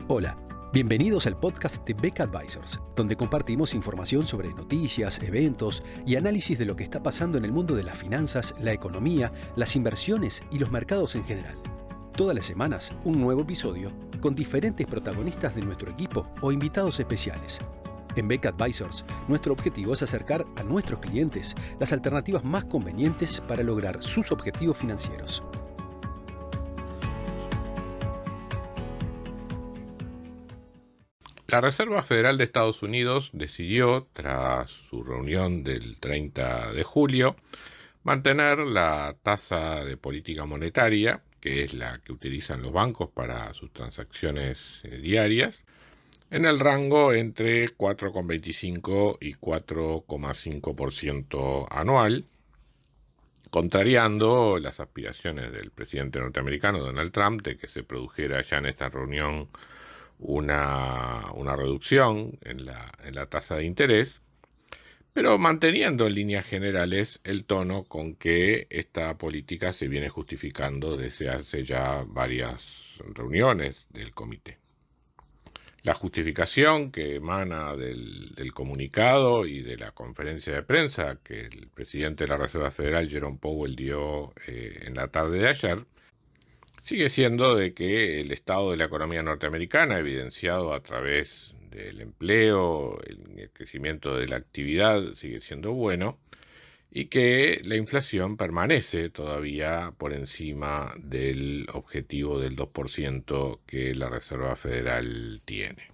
Hola, bienvenidos al podcast de Beck Advisors, donde compartimos información sobre noticias, eventos y análisis de lo que está pasando en el mundo de las finanzas, la economía, las inversiones y los mercados en general. Todas las semanas, un nuevo episodio con diferentes protagonistas de nuestro equipo o invitados especiales. En Beck Advisors, nuestro objetivo es acercar a nuestros clientes las alternativas más convenientes para lograr sus objetivos financieros. La Reserva Federal de Estados Unidos decidió, tras su reunión del 30 de julio, mantener la tasa de política monetaria, que es la que utilizan los bancos para sus transacciones diarias, en el rango entre 4,25 y 4,5% anual, contrariando las aspiraciones del presidente norteamericano Donald Trump de que se produjera ya en esta reunión una reducción en la tasa de interés, pero manteniendo en líneas generales el tono con que esta política se viene justificando desde hace ya varias reuniones del comité. La justificación que emana del comunicado y de la conferencia de prensa que el presidente de la Reserva Federal, Jerome Powell, dio en la tarde de ayer, sigue siendo de que el estado de la economía norteamericana, evidenciado a través del empleo, el crecimiento de la actividad, sigue siendo bueno, y que la inflación permanece todavía por encima del objetivo del 2% que la Reserva Federal tiene.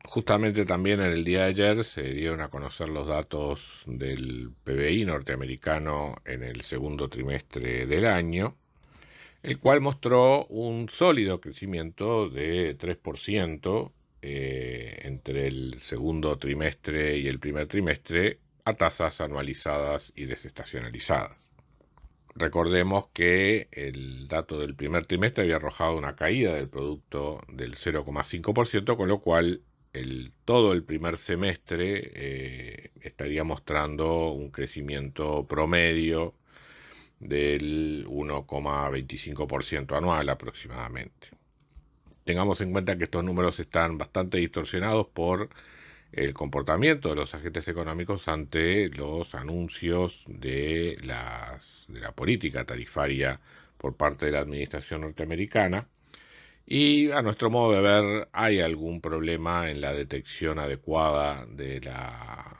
Justamente también en el día de ayer se dieron a conocer los datos del PBI norteamericano en el segundo trimestre del año, el cual mostró un sólido crecimiento de 3% entre el segundo trimestre y el primer trimestre a tasas anualizadas y desestacionalizadas. Recordemos que el dato del primer trimestre había arrojado una caída del producto del 0,5%, con lo cual todo el primer semestre estaría mostrando un crecimiento promedio del 1,25% anual aproximadamente. Tengamos en cuenta que estos números están bastante distorsionados por el comportamiento de los agentes económicos ante los anuncios de la política tarifaria por parte de la administración norteamericana. Y a nuestro modo de ver hay algún problema en la detección adecuada de la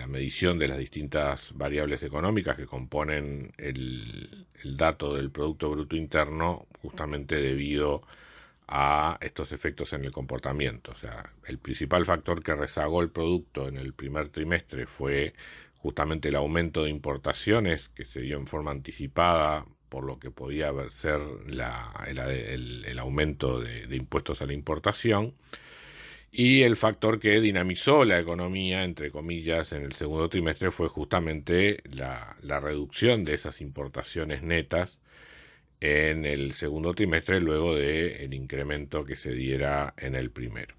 medición de las distintas variables económicas que componen el dato del Producto Bruto Interno, justamente debido a estos efectos en el comportamiento. O sea, el principal factor que rezagó el producto en el primer trimestre fue justamente el aumento de importaciones que se dio en forma anticipada por lo que podía ser el aumento de impuestos a la importación, y el factor que dinamizó la economía, entre comillas, en el segundo trimestre fue justamente la reducción de esas importaciones netas en el segundo trimestre luego del incremento que se diera en el primero.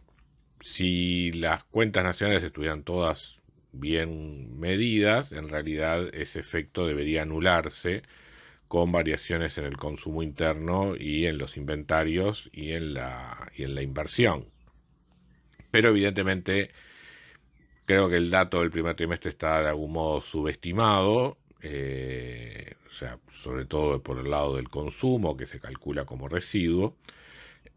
Si las cuentas nacionales estuvieran todas bien medidas, en realidad ese efecto debería anularse con variaciones en el consumo interno y en los inventarios y en la inversión. Pero evidentemente creo que el dato del primer trimestre está de algún modo subestimado, o sea, sobre todo por el lado del consumo, que se calcula como residuo,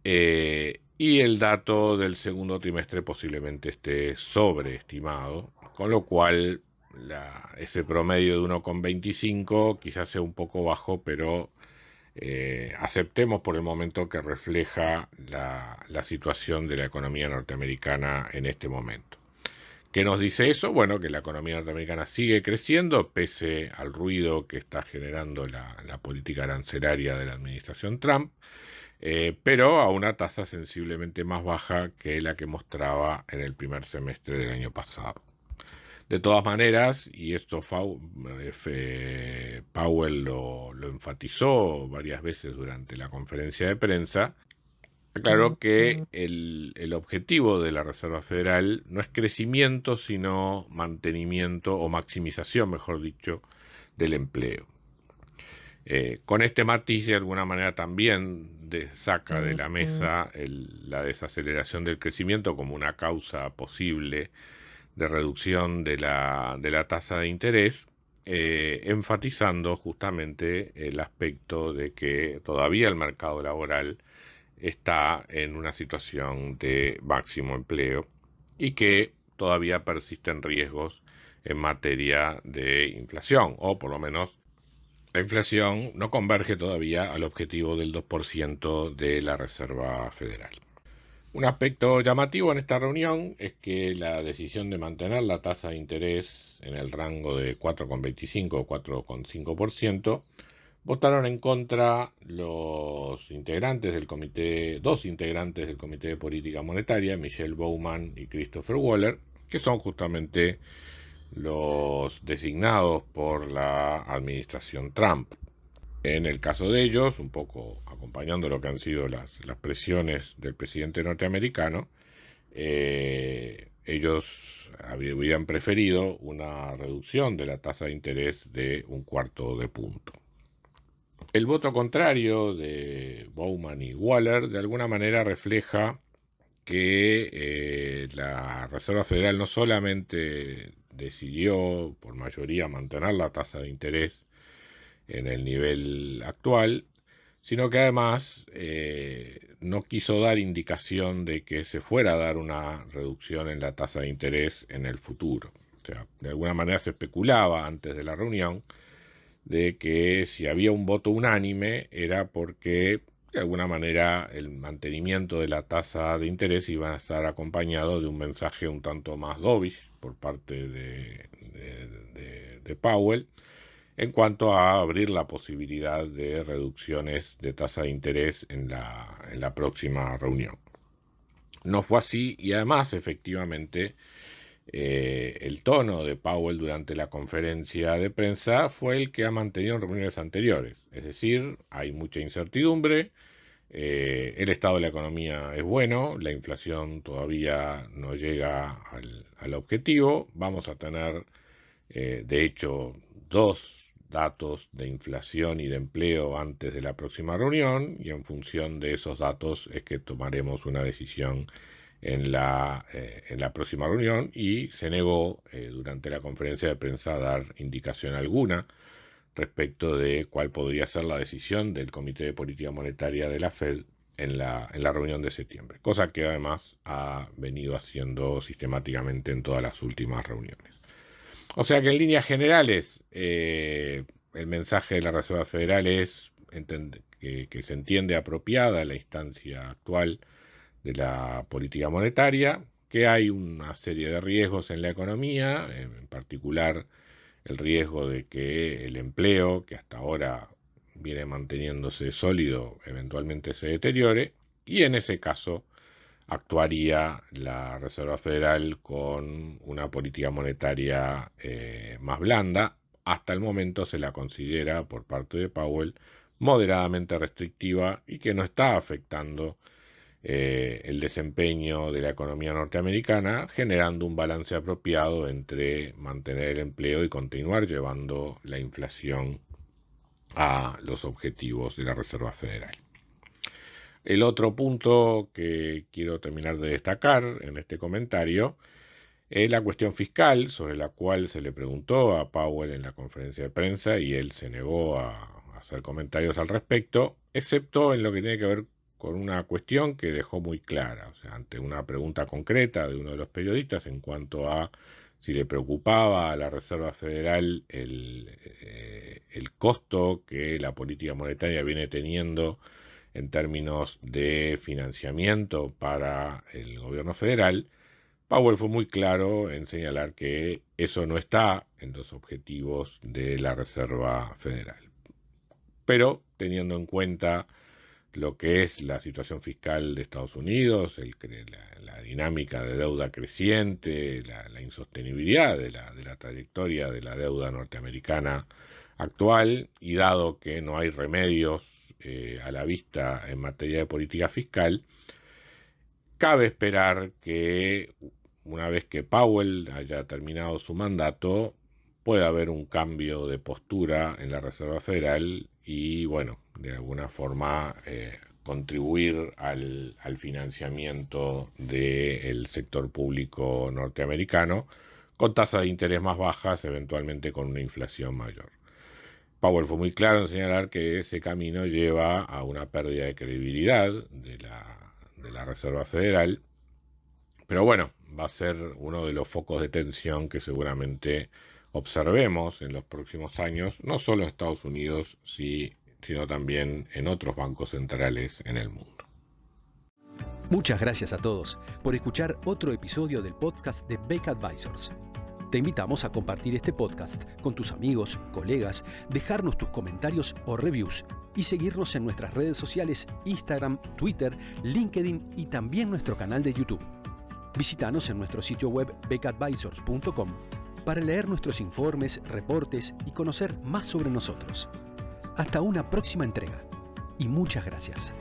y el dato del segundo trimestre posiblemente esté sobreestimado, con lo cual ese promedio de 1,25 quizás sea un poco bajo, pero aceptemos por el momento que refleja la situación de la economía norteamericana en este momento. ¿Qué nos dice eso? Bueno, que la economía norteamericana sigue creciendo pese al ruido que está generando la política arancelaria de la administración Trump, pero a una tasa sensiblemente más baja que la que mostraba en el primer semestre del año pasado. De todas maneras, y esto Powell lo enfatizó varias veces durante la conferencia de prensa, aclaró que el objetivo de la Reserva Federal no es crecimiento, sino mantenimiento o maximización, mejor dicho, del empleo. Con este matiz, de alguna manera, también saca de la mesa la desaceleración del crecimiento como una causa posible de reducción de la tasa de interés, enfatizando justamente el aspecto de que todavía el mercado laboral está en una situación de máximo empleo y que todavía persisten riesgos en materia de inflación, o por lo menos la inflación no converge todavía al objetivo del 2% de la Reserva Federal. Un aspecto llamativo en esta reunión es que la decisión de mantener la tasa de interés en el rango de 4,25 o 4,5% votaron en contra los integrantes del comité, dos integrantes del Comité de Política Monetaria, Michelle Bowman y Christopher Waller, que son justamente los designados por la administración Trump. En el caso de ellos, un poco acompañando lo que han sido las presiones del presidente norteamericano, ellos habrían preferido una reducción de la tasa de interés de 1/4 de punto. El voto contrario de Bowman y Waller de alguna manera refleja que la Reserva Federal no solamente decidió por mayoría mantener la tasa de interés en el nivel actual, sino que además no quiso dar indicación de que se fuera a dar una reducción en la tasa de interés en el futuro. O sea, de alguna manera se especulaba antes de la reunión de que si había un voto unánime era porque de alguna manera el mantenimiento de la tasa de interés iba a estar acompañado de un mensaje un tanto más dovish por parte de Powell en cuanto a abrir la posibilidad de reducciones de tasa de interés en la próxima reunión. No fue así y además efectivamente el tono de Powell durante la conferencia de prensa fue el que ha mantenido en reuniones anteriores. Es decir, hay mucha incertidumbre, el estado de la economía es bueno, la inflación todavía no llega al objetivo, vamos a tener de hecho 2 datos de inflación y de empleo antes de la próxima reunión y en función de esos datos es que tomaremos una decisión en la próxima reunión y se negó durante la conferencia de prensa a dar indicación alguna respecto de cuál podría ser la decisión del Comité de Política Monetaria de la Fed en la reunión de septiembre, cosa que además ha venido haciendo sistemáticamente en todas las últimas reuniones. O sea que en líneas generales el mensaje de la Reserva Federal es que se entiende apropiada la instancia actual de la política monetaria, que hay una serie de riesgos en la economía, en particular el riesgo de que el empleo, que hasta ahora viene manteniéndose sólido, eventualmente se deteriore, y en ese caso actuaría la Reserva Federal con una política monetaria más blanda. Hasta el momento se la considera por parte de Powell moderadamente restrictiva y que no está afectando el desempeño de la economía norteamericana, generando un balance apropiado entre mantener el empleo y continuar llevando la inflación a los objetivos de la Reserva Federal. El otro punto que quiero terminar de destacar en este comentario es la cuestión fiscal, sobre la cual se le preguntó a Powell en la conferencia de prensa y él se negó a hacer comentarios al respecto, excepto en lo que tiene que ver con una cuestión que dejó muy clara, o sea, ante una pregunta concreta de uno de los periodistas en cuanto a si le preocupaba a la Reserva Federal el costo que la política monetaria viene teniendo en términos de financiamiento para el gobierno federal, Powell fue muy claro en señalar que eso no está en los objetivos de la Reserva Federal. Pero teniendo en cuenta lo que es la situación fiscal de Estados Unidos, la dinámica de deuda creciente, la insostenibilidad de la trayectoria de la deuda norteamericana actual, y dado que no hay remedios a la vista en materia de política fiscal, cabe esperar que una vez que Powell haya terminado su mandato, puede haber un cambio de postura en la Reserva Federal y, bueno, de alguna forma contribuir al financiamiento del sector público norteamericano con tasas de interés más bajas, eventualmente con una inflación mayor. Powell fue muy claro en señalar que ese camino lleva a una pérdida de credibilidad de la Reserva Federal, pero bueno, va a ser uno de los focos de tensión que seguramente observemos en los próximos años, no solo en Estados Unidos, sino también en otros bancos centrales en el mundo. Muchas gracias a todos por escuchar otro episodio del podcast de Beck Advisors. Te invitamos a compartir este podcast con tus amigos, colegas, dejarnos tus comentarios o reviews y seguirnos en nuestras redes sociales Instagram, Twitter, LinkedIn y también nuestro canal de YouTube. Visítanos en nuestro sitio web beckadvisors.com para leer nuestros informes, reportes y conocer más sobre nosotros. Hasta una próxima entrega y muchas gracias.